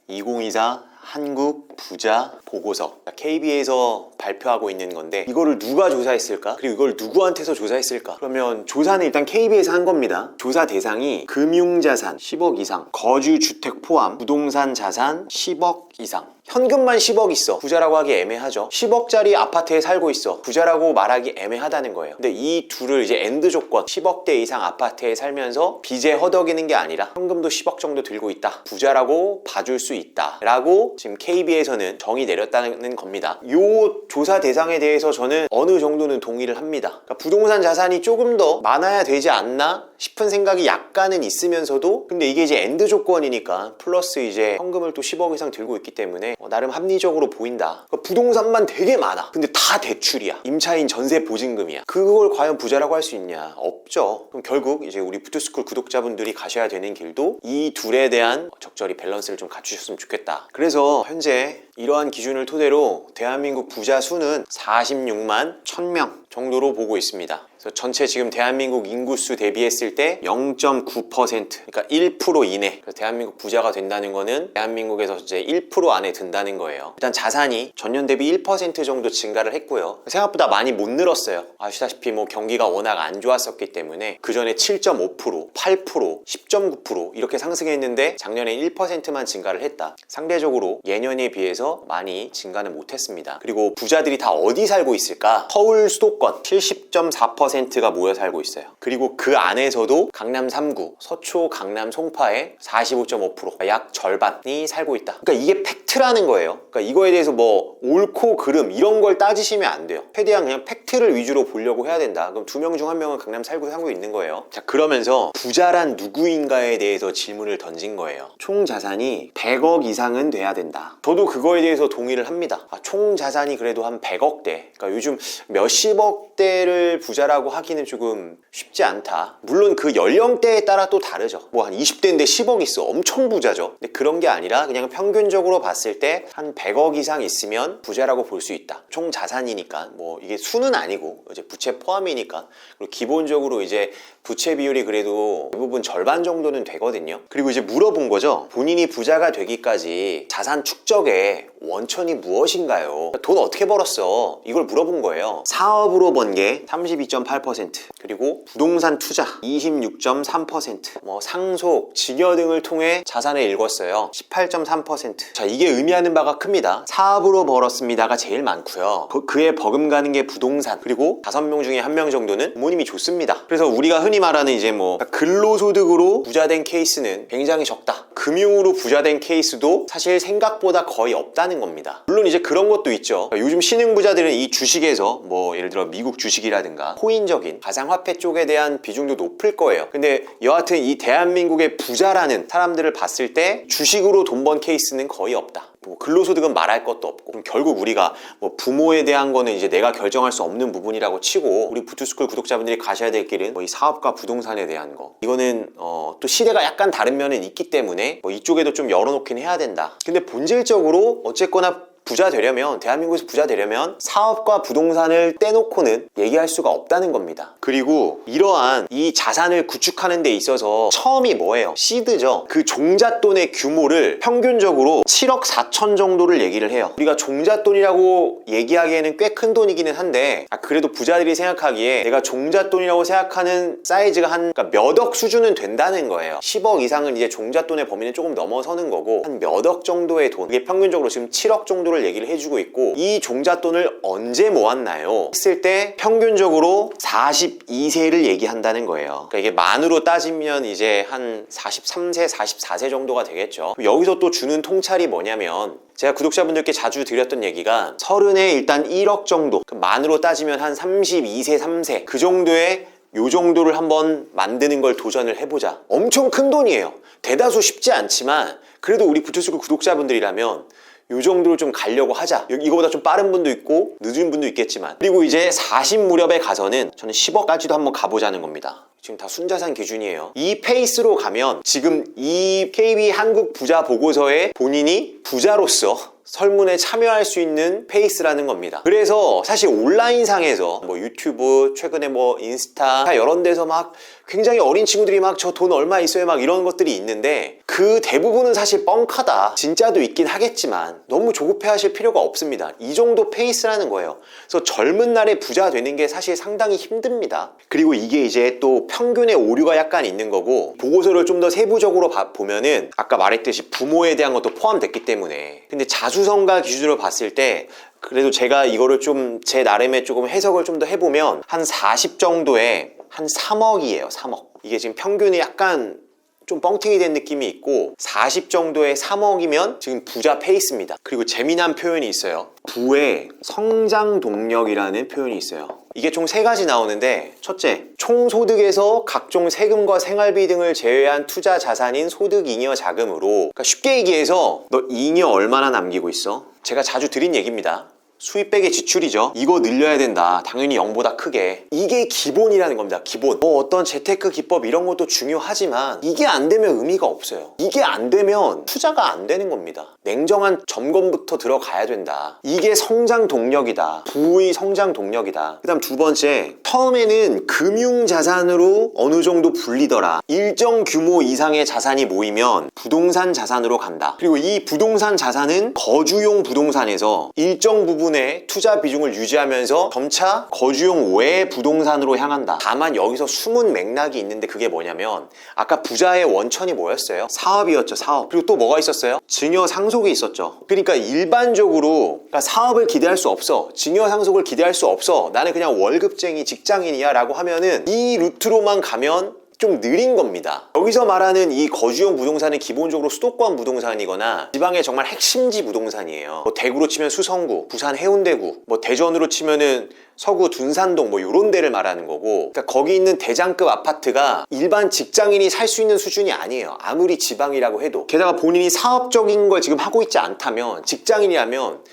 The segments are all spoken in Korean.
2024 한국 부자 보고서, KB에서 발표하고 있는 건데 이거를 누가 조사했을까? 그리고 이걸 누구한테서 조사했을까? 그러면 조사는 일단 KB에서 한 겁니다. 조사 대상이 금융자산 10억 이상, 거주주택 포함, 부동산 자산 10억 이상. 현금만 10억 있어. 부자라고 하기 애매하죠. 10억짜리 아파트에 살고 있어. 부자라고 말하기 애매하다는 거예요. 근데 이 둘을 이제 엔드 조건, 10억대 이상 아파트에 살면서 빚에 허덕이는 게 아니라 현금도 10억 정도 들고 있다, 부자라고 봐줄 수 있다 라고 지금 KB에서는 정의 내렸다는 겁니다. 요 조사 대상에 대해서 저는 어느 정도는 동의를 합니다. 그러니까 부동산 자산이 조금 더 많아야 되지 않나 싶은 생각이 약간은 있으면서도, 근데 이게 이제 엔드 조건이니까 플러스 이제 현금을 또 10억 이상 들고 있기 때문에 나름 합리적으로 보인다. 그러니까 부동산만 되게 많아. 근데 다 대출이야. 임차인 전세 보증금이야. 그걸 과연 부자라고 할 수 있냐? 없죠. 그럼 결국 이제 우리 부투스쿨 구독자분들이 가셔야 되는 길도 이 둘에 대한 적절히 밸런스를 좀 갖추셨으면 좋겠다. 그래서 현재 이러한 기준을 토대로 대한민국 부자 수는 46만 1000명 정도로 보고 있습니다. 그래서 전체 지금 대한민국 인구수 대비했을 때 0.9%, 그러니까 1% 이내. 그래서 대한민국 부자가 된다는 거는 대한민국에서 이제 1% 안에 든다는 거예요. 일단 자산이 전년 대비 1% 정도 증가를 했고요. 생각보다 많이 못 늘었어요. 아시다시피 뭐 경기가 워낙 안 좋았었기 때문에 그 전에 7.5%, 8%, 10.9% 이렇게 상승했는데 작년에 1%만 증가를 했다. 상대적으로 예년에 비해서 많이 증가는 못했습니다. 그리고 부자들이 다 어디 살고 있을까? 서울 수도권 70.4%가 모여 살고 있어요. 그리고 그 안에서도 강남 3구, 서초, 강남, 송파에 45.5%, 약 절반이 살고 있다. 그러니까 이게 팩트라는 거예요. 그러니까 이거에 대해서 뭐 옳고 그름 이런 걸 따지시면 안 돼요. 최대한 그냥 팩트를 위주로 보려고 해야 된다. 그럼 2명 중 1명은 강남 살고 있는 거예요. 자, 그러면서 부자란 누구인가에 대해서 질문을 던진 거예요. 총 자산이 100억 이상은 돼야 된다. 저도 그거에 대해서 동의를 합니다. 총 자산이 그래도 한 100억대. 그러니까 요즘 몇십억대를 부자라고 하기는 조금 쉽지 않다. 물론 그 연령대에 따라 또 다르죠. 뭐 한 20대인데 10억 있어. 엄청 부자죠. 근데 그런 게 아니라 그냥 평균적으로 봤을 때 한 100억 이상 있으면 부자라고 볼 수 있다. 총 자산이니까 뭐 이게 수는 아니고 이제 부채 포함이니까. 그리고 기본적으로 이제 부채 비율이 그래도 대부분 절반 정도는 되거든요. 그리고 이제 물어본 거죠. 본인이 부자가 되기까지 자산 축적의 원천이 무엇인가요? 돈 어떻게 벌었어? 이걸 물어본 거예요. 사업으로 번 게 32.8%, 그리고 부동산 투자 26.3%, 뭐 상속, 증여 등을 통해 자산을 일궜어요. 18.3%. 자, 이게 의미하는 바가 큽니다. 사업으로 벌었습니다가 제일 많고요. 그에 버금가는 게 부동산, 그리고 5명 중에 1명 정도는 부모님이 줬습니다. 그래서 우리가 흔히 말하는 이제 뭐 근로소득으로 부자된 케이스는 굉장히 적다. 금융으로 부자된 케이스도 사실 생각보다 거의 없다는 겁니다. 물론 이제 그런 것도 있죠. 요즘 신흥부자들은 이 주식에서 뭐 예를 들어 미국 주식이라든가 코인적인 가상화폐 쪽에 대한 비중도 높을 거예요. 근데 여하튼 이 대한민국의 부자라는 사람들을 봤을 때 주식으로 돈 번 케이스는 거의 없다. 뭐 근로소득은 말할 것도 없고, 그럼 결국 우리가 뭐 부모에 대한 거는 이제 내가 결정할 수 없는 부분이라고 치고, 우리 부투스쿨 구독자분들이 가셔야 될 길은 뭐 이 사업과 부동산에 대한 거, 이거는 또 시대가 약간 다른 면은 있기 때문에 뭐 이쪽에도 좀 열어놓긴 해야 된다. 근데 본질적으로 어쨌거나 부자 되려면, 대한민국에서 부자 되려면 사업과 부동산을 떼놓고는 얘기할 수가 없다는 겁니다. 그리고 이러한 이 자산을 구축하는 데 있어서 처음이 뭐예요? 시드죠. 그 종잣돈의 규모를 평균적으로 7억 4천 정도를 얘기를 해요. 우리가 종잣돈이라고 얘기하기에는 꽤 큰 돈이기는 한데, 그래도 부자들이 생각하기에 내가 종잣돈이라고 생각하는 사이즈가 한 그러니까 몇 억 수준은 된다는 거예요. 10억 이상은 이제 종잣돈의 범위는 조금 넘어서는 거고, 한 몇 억 정도의 돈, 이게 평균적으로 지금 7억 정도를 얘기를 해주고 있고, 이 종잣돈을 언제 모았나요? 했을 때 평균적으로 42세를 얘기한다는 거예요. 그러니까 이게 만으로 따지면 이제 한 43세, 44세 정도가 되겠죠. 여기서 또 주는 통찰이 뭐냐면, 제가 구독자분들께 자주 드렸던 얘기가 30에 일단 1억 정도, 만으로 따지면 한 32세, 3세 그 정도의 요 정도를 한번 만드는 걸 도전을 해보자. 엄청 큰 돈이에요. 대다수 쉽지 않지만 그래도 우리 부투스쿨 구독자분들이라면 요 정도로 좀 가려고 하자. 이거보다 좀 빠른 분도 있고 늦은 분도 있겠지만, 그리고 이제 40 무렵에 가서는 저는 10억까지도 한번 가보자는 겁니다. 지금 다 순자산 기준이에요. 이 페이스로 가면 지금 이 KB 한국 부자 보고서에 본인이 부자로서 설문에 참여할 수 있는 페이스라는 겁니다. 그래서 사실 온라인상에서 뭐 유튜브, 최근에 뭐 인스타 이런 데서 막 굉장히 어린 친구들이 막 저 돈 얼마 있어요 막 이런 것들이 있는데 그 대부분은 사실 뻥카다. 진짜도 있긴 하겠지만 너무 조급해 하실 필요가 없습니다. 이 정도 페이스라는 거예요. 그래서 젊은 날에 부자 되는 게 사실 상당히 힘듭니다. 그리고 이게 이제 또 평균의 오류가 약간 있는 거고, 보고서를 좀 더 세부적으로 보면은 아까 말했듯이 부모에 대한 것도 포함됐기 때문에, 근데 자수성가 기준으로 봤을 때 그래도 제가 이거를 좀 제 나름의 조금 해석을 좀 더 해보면 한 40 정도에 한 3억이에요. 3억. 이게 지금 평균이 약간 좀 뻥튀기 된 느낌이 있고, 40 정도의 3억이면 지금 부자 페이스입니다. 그리고 재미난 표현이 있어요. 부의 성장 동력이라는 표현이 있어요. 이게 총 3가지 나오는데, 첫째, 총소득에서 각종 세금과 생활비 등을 제외한 투자 자산인 소득잉여 자금으로, 그러니까 쉽게 얘기해서 너 잉여 얼마나 남기고 있어? 제가 자주 드린 얘기입니다. 수입 빼기 지출이죠. 이거 늘려야 된다. 당연히 0보다 크게. 이게 기본이라는 겁니다. 기본. 뭐 어떤 재테크 기법 이런 것도 중요하지만 이게 안 되면 의미가 없어요. 이게 안 되면 투자가 안 되는 겁니다. 냉정한 점검부터 들어가야 된다. 이게 성장 동력이다. 부의 성장 동력이다. 그 다음 두 번째, 처음에는 금융자산으로 어느 정도 불리더라. 일정 규모 이상의 자산이 모이면 부동산 자산으로 간다. 그리고 이 부동산 자산은 거주용 부동산에서 일정 부분의 투자 비중을 유지하면서 점차 거주용 외 부동산으로 향한다. 다만 여기서 숨은 맥락이 있는데, 그게 뭐냐면 아까 부자의 원천이 뭐였어요? 사업이었죠. 사업. 그리고 또 뭐가 있었어요? 증여 상속이 있었죠. 그러니까 일반적으로 사업을 기대할 수 없어, 증여 상속을 기대할 수 없어, 나는 그냥 월급쟁이 직장인이야 라고 하면은 이 루트로만 가면 좀 느린 겁니다. 여기서 말하는 이 거주용 부동산은 기본적으로 수도권 부동산이거나 지방의 정말 핵심지 부동산이에요. 뭐 대구로 치면 수성구, 부산 해운대구, 뭐 대전으로 치면은 서구 둔산동, 뭐 이런 데를 말하는 거고, 그러니까 거기 있는 대장급 아파트가 일반 직장인이 살 수 있는 수준이 아니에요. 아무리 지방이라고 해도. 게다가 본인이 사업적인 걸 지금 하고 있지 않다면, 직장인이라면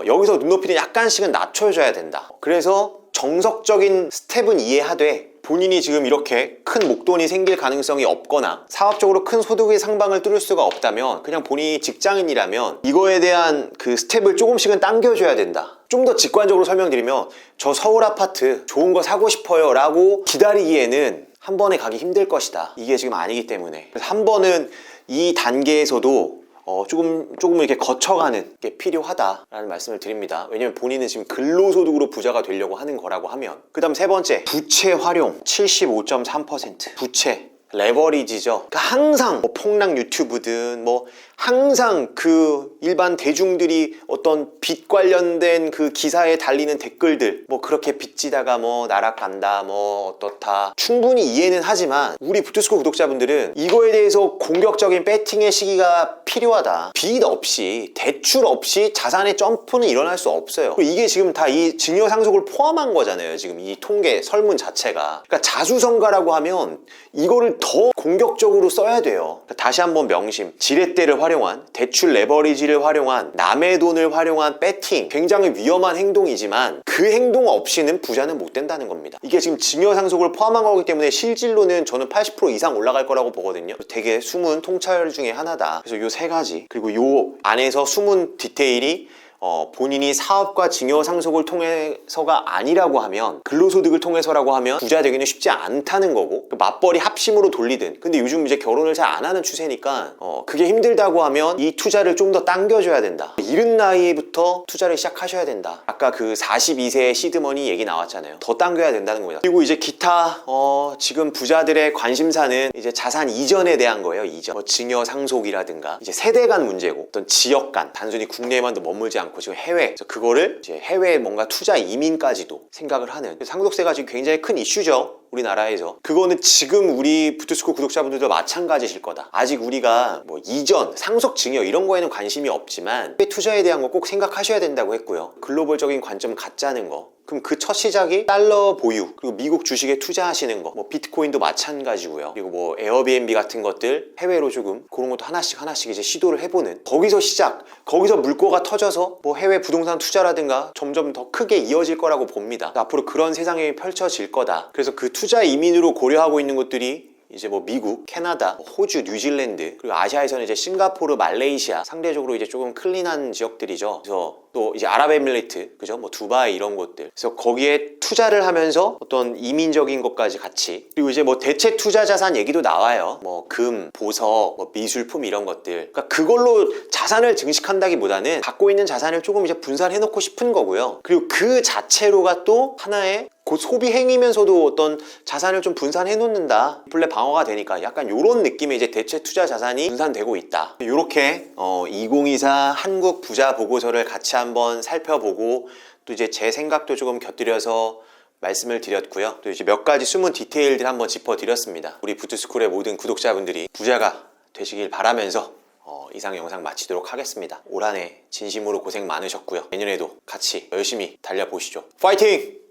여기서 눈높이를 약간씩은 낮춰줘야 된다. 그래서 정석적인 스텝은 이해하되, 본인이 지금 이렇게 큰 목돈이 생길 가능성이 없거나 사업적으로 큰 소득의 상방을 뚫을 수가 없다면, 그냥 본인이 직장인이라면 이거에 대한 그 스텝을 조금씩은 당겨줘야 된다. 좀 더 직관적으로 설명드리면, 저 서울 아파트 좋은 거 사고 싶어요 라고 기다리기에는 한 번에 가기 힘들 것이다. 이게 지금 아니기 때문에, 그래서 한 번은 이 단계에서도 조금 이렇게 거쳐가는 게 필요하다라는 말씀을 드립니다. 왜냐면 본인은 지금 근로소득으로 부자가 되려고 하는 거라고 하면. 그 다음 세 번째, 부채 활용 75.3%. 부채 레버리지죠. 그러니까 항상 뭐 폭락 유튜브든 뭐 항상 그 일반 대중들이 어떤 빚 관련된 그 기사에 달리는 댓글들, 뭐 그렇게 빚지다가 뭐 날아간다, 뭐 어떻다, 충분히 이해는 하지만 우리 부투스쿨 구독자분들은 이거에 대해서 공격적인 배팅의 시기가 필요하다. 빚 없이, 대출 없이 자산의 점프는 일어날 수 없어요. 그리고 이게 지금 다 이 증여 상속을 포함한 거잖아요. 지금 이 통계 설문 자체가. 그러니까 자수성가라고 하면 이거를 더 공격적으로 써야 돼요. 그러니까 다시 한번 명심, 지렛대를 활용한, 대출 레버리지를 활용한, 남의 돈을 활용한 배팅, 굉장히 위험한 행동이지만 그 행동 없이는 부자는 못 된다는 겁니다. 이게 지금 증여 상속을 포함한 거기 때문에 실질로는 저는 80% 이상 올라갈 거라고 보거든요. 되게 숨은 통찰 중에 하나다. 그래서 요 3가지, 그리고 요 안에서 숨은 디테일이 본인이 사업과 증여 상속을 통해서가 아니라고 하면, 근로소득을 통해서라고 하면 부자 되기는 쉽지 않다는 거고, 맞벌이 합심으로 돌리든. 근데 요즘 이제 결혼을 잘 안 하는 추세니까 그게 힘들다고 하면 이 투자를 좀 더 당겨줘야 된다. 이른 나이부터 투자를 시작하셔야 된다. 아까 그 42세의 시드머니 얘기 나왔잖아요. 더 당겨야 된다는 겁니다. 그리고 이제 기타 지금 부자들의 관심사는 이제 자산 이전에 대한 거예요. 이전, 뭐 증여 상속이라든가 이제 세대 간 문제고, 어떤 지역 간, 단순히 국내에만 머물지 않고 지금 해외, 그래서 그거를 이제 해외에 뭔가 투자 이민까지도 생각을 하는, 상속세가 지금 굉장히 큰 이슈죠. 우리나라에서. 그거는 지금 우리 부투스쿨 구독자분들도 마찬가지실 거다. 아직 우리가 뭐 이전, 상속 증여 이런 거에는 관심이 없지만 투자에 대한 거 꼭 생각하셔야 된다고 했고요. 글로벌적인 관점 갖자는 거. 그럼 그 첫 시작이 달러 보유, 그리고 미국 주식에 투자하시는 거, 뭐 비트코인도 마찬가지고요. 그리고 뭐 에어비앤비 같은 것들 해외로 조금 그런 것도 하나씩 이제 시도를 해보는, 거기서 시작, 거기서 물꼬가 터져서 뭐 해외 부동산 투자라든가 점점 더 크게 이어질 거라고 봅니다. 앞으로 그런 세상이 펼쳐질 거다. 그래서 그 투자 이민으로 고려하고 있는 것들이 이제 뭐 미국, 캐나다, 호주, 뉴질랜드, 그리고 아시아에서는 이제 싱가포르, 말레이시아 상대적으로 이제 조금 클린한 지역들이죠. 그래서 또 이제 아랍에미레이트, 그죠? 뭐 두바이 이런 곳들. 그래서 거기에 투자를 하면서 어떤 이민적인 것까지 같이, 그리고 이제 뭐 대체 투자 자산 얘기도 나와요. 뭐 금, 보석, 뭐 미술품 이런 것들. 그러니까 그걸로 자산을 증식한다기보다는 갖고 있는 자산을 조금 이제 분산해 놓고 싶은 거고요. 그리고 그 자체로가 또 하나의 그 소비 행위면서도 어떤 자산을 좀 분산해 놓는다. 인플레 방어가 되니까 약간 이런 느낌의 이제 대체 투자 자산이 분산되고 있다. 이렇게 2024 한국 부자 보고서를 같이 한번 살펴보고 또 이제 제 생각도 조금 곁들여서 말씀을 드렸고요. 또 이제 몇 가지 숨은 디테일들 한번 짚어드렸습니다. 우리 부투스쿨의 모든 구독자분들이 부자가 되시길 바라면서 이상 영상 마치도록 하겠습니다. 올 한 해 진심으로 고생 많으셨고요. 내년에도 같이 열심히 달려보시죠. 파이팅!